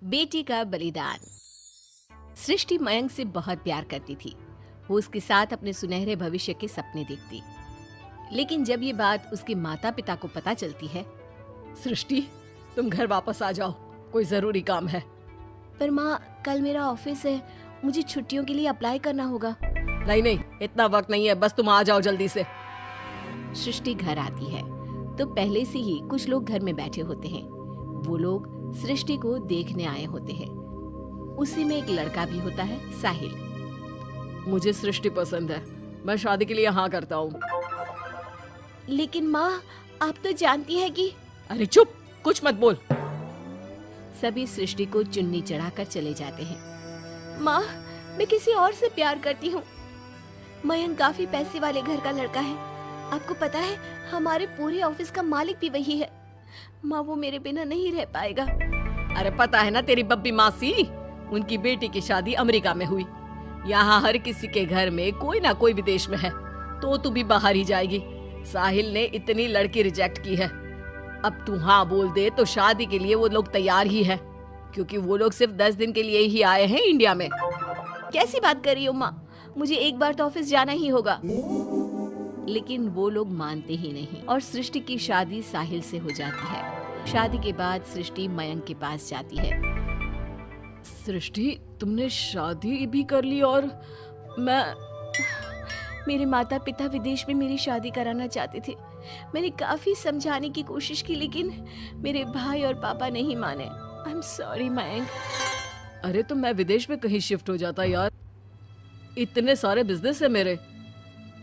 बेटी का बलिदान। सृष्टि मयंक से बहुत प्यार करती थी। वो उसके साथ अपने सुनहरे भविष्य के सपने देखती। लेकिन जब ये बात उसके माता पिता को पता चलती है, सृष्टि, तुम घर वापस आ जाओ, कोई जरूरी काम है। पर माँ, कल मेरा ऑफिस है, मुझे छुट्टियों के लिए अप्लाई करना होगा। नहीं, इतना वक्त नहीं है, बस तुम आ जाओ जल्दी से। सृष्टि घर आती है तो पहले से ही कुछ लोग घर में बैठे होते हैं। वो लोग सृष्टि को देखने आए होते हैं। उसी में एक लड़का भी होता है, साहिल। मुझे सृष्टि पसंद है, मैं शादी के लिए हाँ करता हूँ। लेकिन माँ, आप तो जानती है कि... अरे चुप, कुछ मत बोल। सभी सृष्टि को चुन्नी चढ़ाकर चले जाते हैं। माँ, मैं किसी और से प्यार करती हूँ। मयंक काफी पैसे वाले घर का लड़का है। आपको पता है, हमारे पूरे ऑफिस का मालिक भी वही है। माँ, वो मेरे बिना नहीं रह पाएगा। अरे पता है ना तेरी बब्बी मासी, उनकी बेटी की शादी अमेरिका में हुई। यहाँ हर किसी के घर में कोई ना कोई विदेश में है, तो तू भी बाहर ही जाएगी। साहिल ने इतनी लड़की रिजेक्ट की है। अब तू हाँ बोल दे तो शादी के लिए वो लोग तैयार ही है, क्योंकि वो लोग सिर्फ 10 दिन के लिए ही आए हैं इंडिया में। कैसी बात कर रही हो माँ? मुझे एक बार तो ऑफिस जाना ही होगा। लेकिन वो लोग मानते ही नहीं और सृष्टि की शादी साहिल से हो जाती है। शादी के बाद सृष्टि मयंक के पास जाती है। सृष्टि, तुमने शादी भी कर ली और मेरे माता पिता विदेश में मेरी शादी कराना चाहते थे। मैंने काफी समझाने की कोशिश की, लेकिन मेरे भाई और पापा नहीं माने। I am sorry Mayank. अरे तो मैं विदेश में कहीं शिफ्ट हो जाता यार, इतने सारे बिजनेस है मेरे।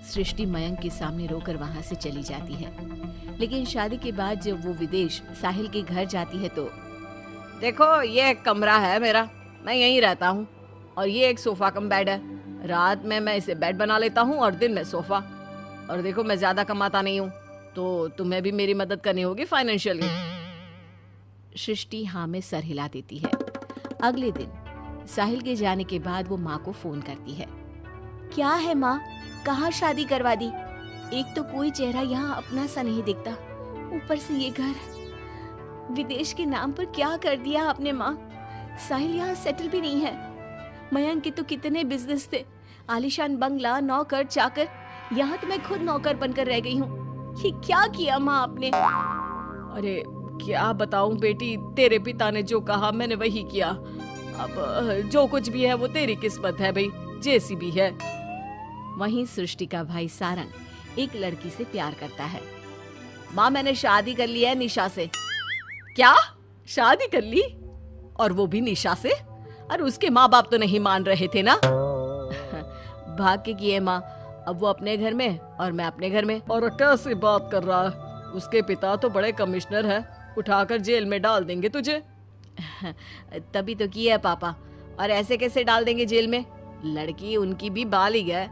सृष्टि मयंक के सामने रोकर वहां से चली जाती है। लेकिन शादी के बाद जब वो विदेश साहिल के घर जाती है तो... देखो, ये एक कमरा है मेरा, मैं यहीं रहता हूँ, और ये एक सोफा कम बेड है। रात में मैं इसे बेड बना लेता हूँ और दिन में सोफा। और देखो, मैं ज्यादा कमाता नहीं हूँ, तो तुम्हें भी मेरी मदद करनी होगी फाइनेंशियली। सृष्टि हाँ में सर हिला देती है। अगले दिन साहिल के जाने के बाद वो माँ को फोन करती है। क्या है माँ, कहाँ शादी करवा दी? एक तो कोई चेहरा यहाँ अपना सा नहीं दिखता, ऊपर से ये घर। विदेश के नाम पर क्या कर दिया आपने माँ? साहिल यहाँ सेटल भी नहीं है। मयंक के तो कितने बिजनेस थे, आलीशान बंगला, नौकर चाकर। यहाँ तो मैं खुद नौकर बनकर रह गई हूँ। ये क्या किया माँ आपने? अरे क्या बताऊं बेटी, तेरे पिता ने जो कहा मैंने वही किया। अब जो कुछ भी है वो तेरी किस्मत है भाई, जैसी भी है। वहीं सृष्टि का भाई सारंग एक लड़की से प्यार करता है। माँ, मैंने शादी कर ली है निशा से। क्या? शादी कर ली? और वो भी निशा से? अरे उसके माँ बाप तो नहीं मान रहे थे ना। भाग्य की है माँ, अब वो अपने घर में और मैं अपने घर में। और कैसी बात कर रहा है? उसके पिता तो बड़े कमिश्नर है, उठाकर जेल में डाल देंगे तुझे। तभी तो किया है पापा। और ऐसे कैसे डाल देंगे जेल में? लड़की उनकी भी बालिग है।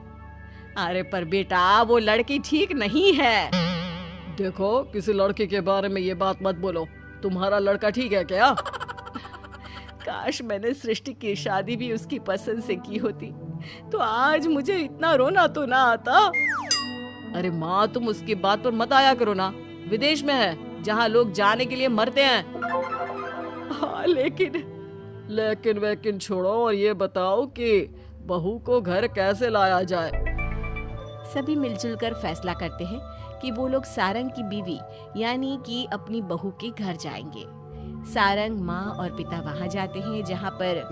अरे पर बेटा, वो लड़की ठीक नहीं है। देखो, किसी लड़की के बारे में ये बात मत बोलो। तुम्हारा लड़का ठीक है क्या? काश मैंने सृष्टि की शादी भी उसकी पसंद से की होती, तो आज मुझे इतना रोना तो ना आता। अरे माँ, तुम उसकी बात पर मत आया करो ना। विदेश में है, जहाँ लोग जाने के लिए मरते हैं। हाँ, लेकिन छोड़ो और ये बताओ कि बहू को घर कैसे लाया जाए। सभी मिलजुल कर फैसला करते हैं कि वो लोग सारंग की बीवी यानी कि अपनी बहू के घर जाएंगे। सारंग, माँ और पिता वहाँ जाते हैं, जहाँ पर...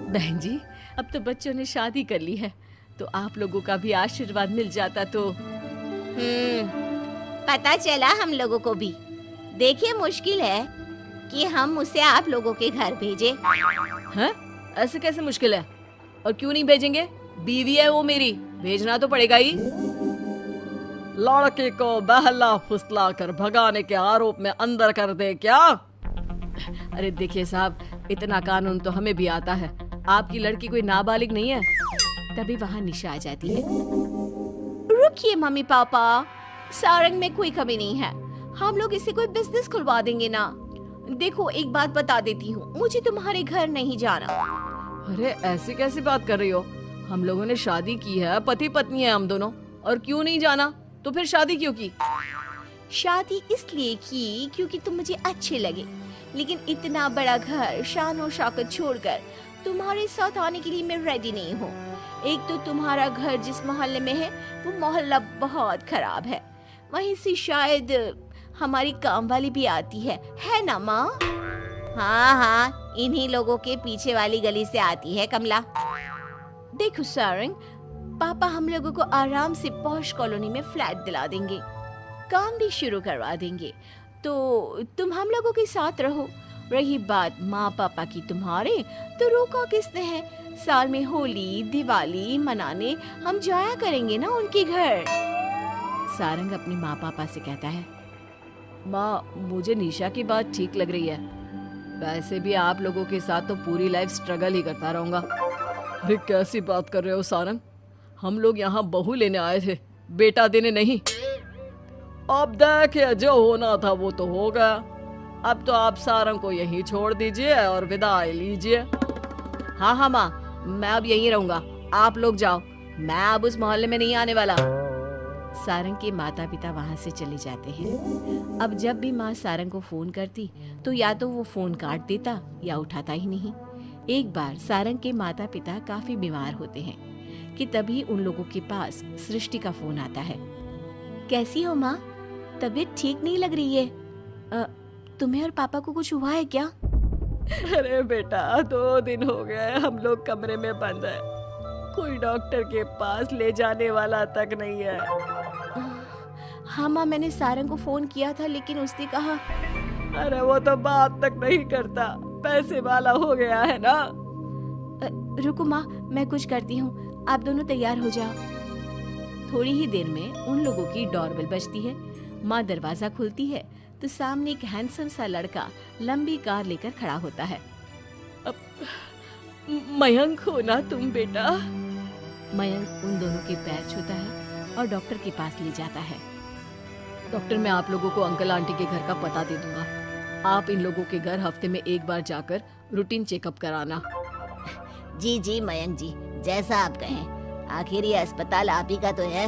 बहन जी, अब तो बच्चों ने शादी कर ली है, तो आप लोगों का भी आशीर्वाद मिल जाता तो... पता चला हम लोगों को भी। देखिए, मुश्किल है कि हम उसे आप लोगों के घर भेजें। हैं? ऐसे कैसे मुश्किल है? और क्यों नहीं भेजेंगे? बीवी है वो मेरी, भेजना तो पड़ेगा ही। लड़के को बहला फुसला कर भगाने के आरोप में अंदर कर दे क्या? अरे देखिए साहब, इतना कानून तो हमें भी आता है। आपकी लड़की कोई नाबालिग नहीं है। तभी वहाँ निशा आ जाती है। रुकिए मम्मी पापा, सारंग में कोई कमी नहीं है। हम लोग इसे कोई बिजनेस खुलवा देंगे ना। देखो, एक बात बता देती हूँ, मुझे तुम्हारे घर नहीं जाना। अरे ऐसी कैसी बात कर रही हो? हम लोगों ने शादी की है, पति पत्नी है हम दोनों, और क्यों नहीं जाना? तो फिर शादी क्यों की? शादी इसलिए की क्योंकि तुम मुझे अच्छे लगे, लेकिन इतना बड़ा घर शान और शौकत छोड़कर तुम्हारे साथ आने के लिए मैं रेडी नहीं हूँ। एक तो तुम्हारा घर जिस मोहल्ले में है वो मोहल्ला बहुत खराब है, वहीं से शायद हमारी काम वाली भी आती है ना माँ? हाँ हाँ, इन्हीं लोगों के पीछे वाली गली से आती है कमला। देखो सारंग, पापा हम लोगों को आराम से पॉश कॉलोनी में फ्लैट दिला देंगे, काम भी शुरू करवा देंगे, तो तुम हम लोगों के साथ रहो। रही बात माँ पापा की तुम्हारे, तो रोका किसने है? साल में होली दिवाली मनाने हम जाया करेंगे ना उनके घर। सारंग अपने माँ पापा से कहता है, माँ मुझे निशा की बात ठीक लग रही है, वैसे भी आप लोगों के साथ तो पूरी लाइफ स्ट्रगल ही करता रहूंगा। अरे कैसी बात कर रहे हो सारंग, हम लोग यहाँ बहू लेने आए थे, बेटा देने नहीं। अब देखिए जो होना था वो तो हो गया, अब तो आप सारंग को यहीं छोड़ दीजिए और विदाई लीजिए। हाँ हाँ माँ, मैं अब यहीं रहूंगा, आप लोग जाओ, मैं अब उस मोहल्ले में नहीं आने वाला। सारंग के माता पिता वहां से चले जाते हैं। अब जब भी माँ सारंग को फोन करती तो या तो वो फोन काट देता या उठाता ही नहीं। एक बार सारंग के माता पिता काफी बीमार होते हैं कि तभी उन लोगों के पास सृष्टि का फोन आता है। कैसी हो माँ? तबीयत ठीक नहीं लग रही है, तुम्हें और पापा को कुछ हुआ है क्या? अरे बेटा 2 दिन हो गए हम लोग कमरे में बंद है, कोई डॉक्टर के पास ले जाने वाला तक नहीं है। हाँ माँ, मैंने सारंग को फोन किया था लेकिन उसने कहा। अरे वो तो बात तक नहीं करता, पैसे वाला हो गया है ना। रुको माँ, मैं कुछ करती हूँ, आप दोनों तैयार हो जाओ। थोड़ी ही देर में उन लोगों की डोरबेल बजती है। माँ दरवाजा खुलती है तो सामने एक हैंडसम सा लड़का लंबी कार लेकर खड़ा होता है। मयंक हो ना तुम बेटा? मयंक उन दोनों के पैर छूता है और डॉक्टर के पास ले जाता है। डॉक्टर, मैं आप लोगों को अंकल आंटी के घर का पता दे दूंगा, आप इन लोगों के घर हफ्ते में एक बार जाकर रूटीन चेकअप कराना। जी जी मयंक जी, जैसा आप कहें, आखिर ये अस्पताल आप ही का तो है।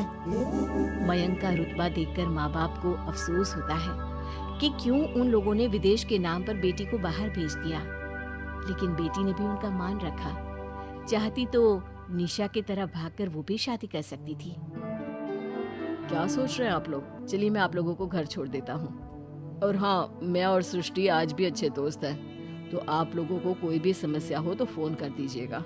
मयंक का रुतबा देखकर माँ बाप को अफसोस होता है कि क्यों उन लोगों ने विदेश के नाम पर बेटी को बाहर भेज दिया, लेकिन बेटी ने भी उनका मान रखा। चाहती तो निशा की तरह भागकर वो भी शादी कर सकती थी। क्या सोच रहे हैं आप लोग? चलिए मैं आप लोगों को घर छोड़ देता हूँ। और हाँ, मैं और सृष्टि आज भी अच्छे दोस्त हैं, तो आप लोगों को कोई भी समस्या हो तो फोन कर दीजिएगा।